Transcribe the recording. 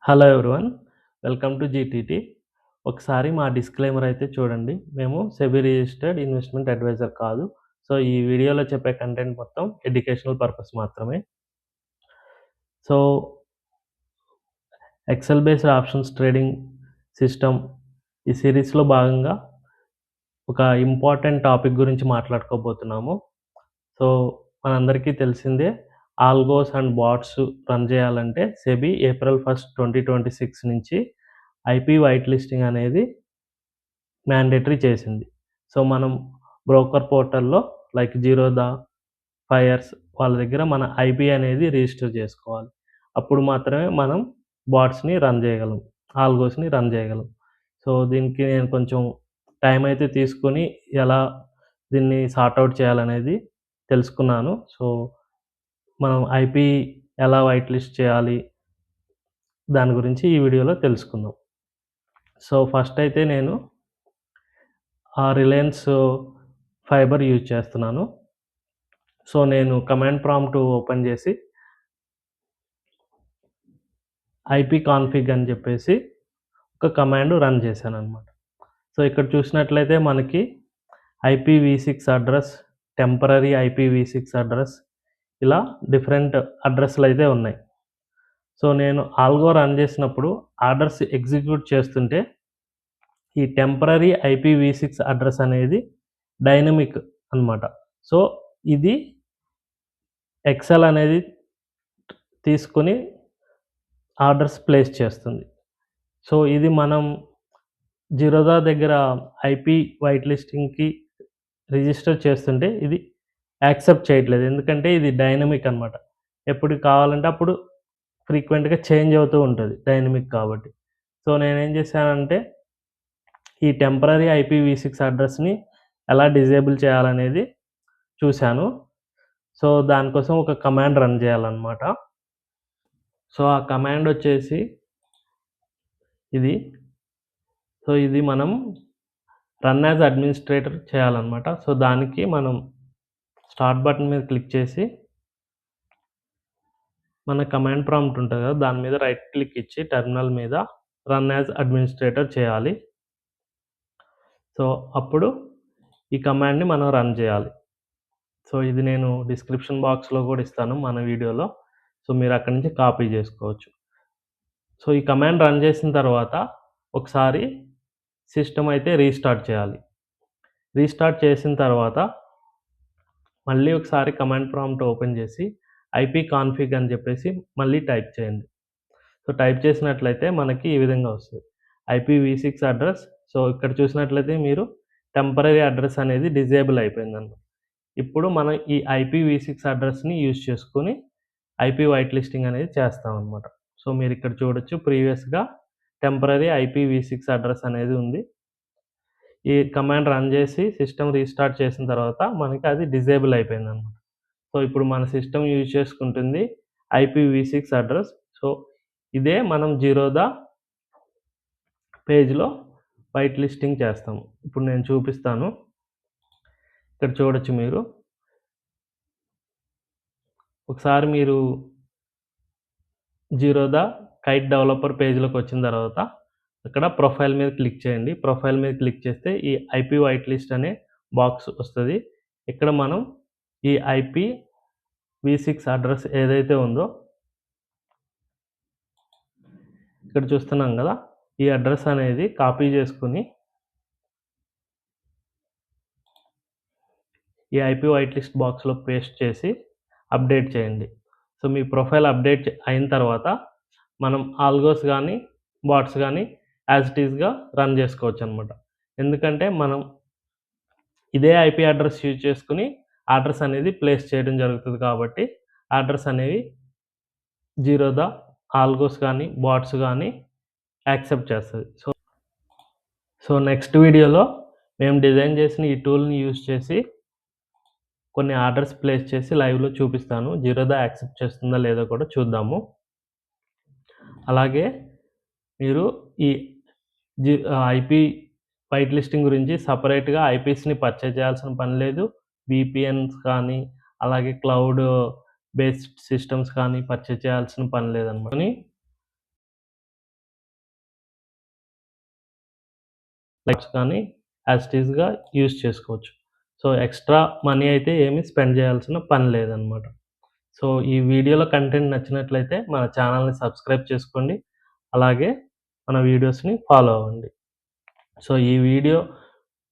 Hello everyone. Welcome to GTT. ఒకసారి మా disclaimer అయితే చూడండి. మేము సెబీ రిజిస్టర్డ్ ఇన్వెస్ట్‌మెంట్ అడ్వైజర్ కాదు. సో, ఈ వీడియోలో చెప్పే కంటెంట్ మొత్తం ఎడ్యుకేషనల్ పర్పస్ మాత్రమే. So, excel based options trading system ఈ సిరీస్‌లో భాగంగా ఒక ఇంపార్టెంట్ టాపిక్ గురించి మాట్లాడుకోబోతున్నాము. సో, మనందరికీ తెలిసిందే ఆల్గోస్ అండ్ బాట్స్ రన్ చేయాలంటే సెబీ ఏప్రిల్ 1, 2026 నుంచి ఐపీ వైట్ లిస్టింగ్ అనేది మ్యాండేటరీ చేసింది. సో, మనం బ్రోకర్ పోర్టల్‌లో లైక్ జిరోదా, ఫైర్స్ వాళ్ళ దగ్గర మన ఐపీ అనేది రిజిస్టర్ చేసుకోవాలి. అప్పుడు మాత్రమే మనం బాట్స్‌ని రన్ చేయగలం. ఆల్గోస్‌ని రన్ చేయగలం. సో, దీనికి నేను కొంచెం టైం అయితే తీసుకొని ఎలా దీన్ని సార్ట్ ఔట్ చేయాలనేది తెలుసుకున్నాను. సో, మనం ఐపీ ఎలా వైట్ లిస్ట్ చేయాలి దాని గురించి ఈ వీడియోలో తెలుసుకుందాం. సో, ఫస్ట్ అయితే నేను రిలయన్స్ ఫైబర్ యూజ్ చేస్తున్నాను. సో, నేను కమాండ్ ప్రాంప్ట్ ఓపెన్ చేసి ఐపీ కాన్ఫిగ్ అని చెప్పేసి ఒక కమాండ్ రన్ చేశాననమాట. సో, ఇక్కడ చూసినట్లయితే మనకి IPv6 address, temporary IPv6 address ఇలా డిఫరెంట్ అడ్రస్‌లయితే ఉన్నాయి. సో, నేను ఆల్గో రన్ చేసినప్పుడు ఆర్డర్స్ ఎగ్జిక్యూట్ చేస్తుంటే ఈ టెంపరరీ IPv6 అడ్రస్ అనేది డైనమిక్ అనమాట. సో, ఇది ఎక్సెల్ అనేది తీసుకొని ఆర్డర్స్ ప్లేస్ చేస్తుంది. సో, ఇది మనం జిరోదా దగ్గర ఐపీ వైట్ లిస్టింగ్‌కి రిజిస్టర్ చేస్తుంటే ఇది యాక్సెప్ట్ చేయట్లేదు. ఎందుకంటే ఇది డైనమిక్ అనమాట. ఎప్పుడు కావాలంటే అప్పుడు ఫ్రీక్వెంట్‌గా చేంజ్ అవుతూ ఉంటది. డైనమిక్ కాబట్టి. సో, నేనేం చేశానంటే ఈ టెంపరరీ IPv6 అడ్రస్‌ని ఎలా డిజేబుల్ చేయాలనేది చూశాను. సో, దానికోసం ఒక కమాండ్ రన్ చేయాలనమాట. సో, ఆ కమాండ్ వచ్చేసి ఇది. సో, ఇది మనం రన్ యాజ్ అడ్మినిస్ట్రేటర్ చేయాలనమాట. సో, దానికి మనం స్టార్ట్ బటన్ మీద క్లిక్ చేసి మన కమాండ్ ప్రాంప్ట్ ఉంటది కదా! దాని మీద రైట్ క్లిక్ ఇచ్చి టెర్మినల్ మీద రన్ యాజ్ అడ్మినిస్ట్రేటర్ చేయాలి. సో, అప్పుడు ఈ కమాండ్‌ని మనం రన్ చేయాలి. సో, ఇది నేను డిస్క్రిప్షన్ బాక్స్‌లో కూడా ఇస్తాను మన వీడియోలో. సో, మీరు అక్కడి నుంచి కాపీ చేసుకోవచ్చు. సో, ఈ కమాండ్ రన్ చేసిన తర్వాత ఒకసారి సిస్టమ్ అయితే రీస్టార్ట్ చేయాలి. రీస్టార్ట్ చేసిన తర్వాత మళ్ళీ ఒకసారి కమాండ్ ప్రాంప్ట్ ఓపెన్ చేసి ఐపీ కాన్ఫిగ్ అని చెప్పేసి మళ్ళీ టైప్ చేయండి. సో, టైప్ చేసినట్లయితే మనకి ఈ విధంగా వస్తది. IPv6 address. సో, ఇక్కడ చూసినట్లయితే మీరు టెంపరరీ అడ్రస్ అనేది డిజేబుల్ అయిపోయిందన్నమాట. ఇప్పుడు మనం ఈ IPv6 అడ్రస్‌ని యూజ్ చేసుకొని ఐపీ వైట్ లిస్టింగ్ అనేది చేస్తామన్నమాట. సో, మీరిక్కడ చూడొచ్చు ప్రీవియస్‌గా టెంపరరీ IPv6 అడ్రస్ అనేది ఉంది. ఈ కమాండ్ రన్ చేసి సిస్టమ్ రీస్టార్ట్ చేసిన తర్వాత మనకి అది డిజేబుల్ అయిపోయిందన్నమాట. సో, ఇప్పుడు మన సిస్టమ్ యూజ్ చేసుకుంటుంది IPv6 అడ్రస్. సో, ఇదే మనం జిరోదా పేజ్‌లో వైట్ లిస్టింగ్ చేస్తాము. ఇప్పుడు నేను చూపిస్తాను. ఇక్కడ చూడొచ్చు మీరు. ఒకసారి మీరు జిరోదా కైట్ డెవలపర్ పేజ్‌లోకి వచ్చిన తర్వాత ఇక్కడ ప్రొఫైల్ మీద క్లిక్ చేయండి. ప్రొఫైల్ మీద క్లిక్ చేస్తే ఈ ఐపీ వైట్ లిస్ట్ అనే బాక్స్ వస్తది. ఇక్కడ మనం ఈ IPv6 అడ్రస్ ఏదైతే ఉందో ఇక్కడ చూస్తున్నాం గదా! ఈ అడ్రస్ అనేది కాపీ చేసుకొని ఈ ఐపీ వైట్ లిస్ట్ బాక్స్‌లో పేస్ట్ చేసి అప్డేట్ చేయండి. సో, మీ ప్రొఫైల్ అప్డేట్ అయిన తర్వాత మనం ఆల్గోస్ గానీ, బాట్స్ గానీ యాజ్ ఇట్ ఈస్‌గా రన్ చేసుకోవచ్చనమాట. ఎందుకంటే మనం ఇదే ఐపీ అడ్రస్ యూజ్ చేసుకొని అడ్రస్ అనేది ప్లేస్ చేయడం జరుగుతది కాబట్టి అడ్రస్ అనేవి జిరోదా, ఆల్గోస్ గానీ, బాట్స్ గానీ యాక్సెప్ట్ చేస్తది. సో, నెక్స్ట్ వీడియోలో మేము డిజైన్ చేసిన ఈ టూల్‌ని యూజ్ చేసి కొన్ని ఆర్డర్స్ ప్లేస్ చేసి లైవ్‌లో చూపిస్తాను. జిరోదా యాక్సెప్ట్ చేస్తుందా లేదో కూడా చూద్దాము. అలాగే మీరు ఈ ఐపీ వైట్ లిస్టింగ్ గురించి సెపరేట్‌గా ఐపీస్‌ని పర్చేజ్ చేయాల్సిన పని లేదు. వీపీఎన్స్ కానీ, అలాగే క్లౌడ్ బేస్డ్ సిస్టమ్స్ కానీ పర్చేజ్ చేయాల్సిన పని లేదనమాట. లైక్స్ కానీ యాజ్ ఇట్ ఈస్‌గా యూజ్ చేసుకోవచ్చు. సో, ఎక్స్‌ట్రా మనీ అయితే ఏమి స్పెండ్ చేయాల్సిన పని లేదనమాట. సో, ఈ వీడియోలో కంటెంట్ నచ్చినట్లయితే మన ఛానెల్‌ని సబ్స్క్రైబ్ చేసుకోండి. అలాగే మన వీడియోస్‌ని ఫాలో అవ్వండి. సో, ఈ వీడియో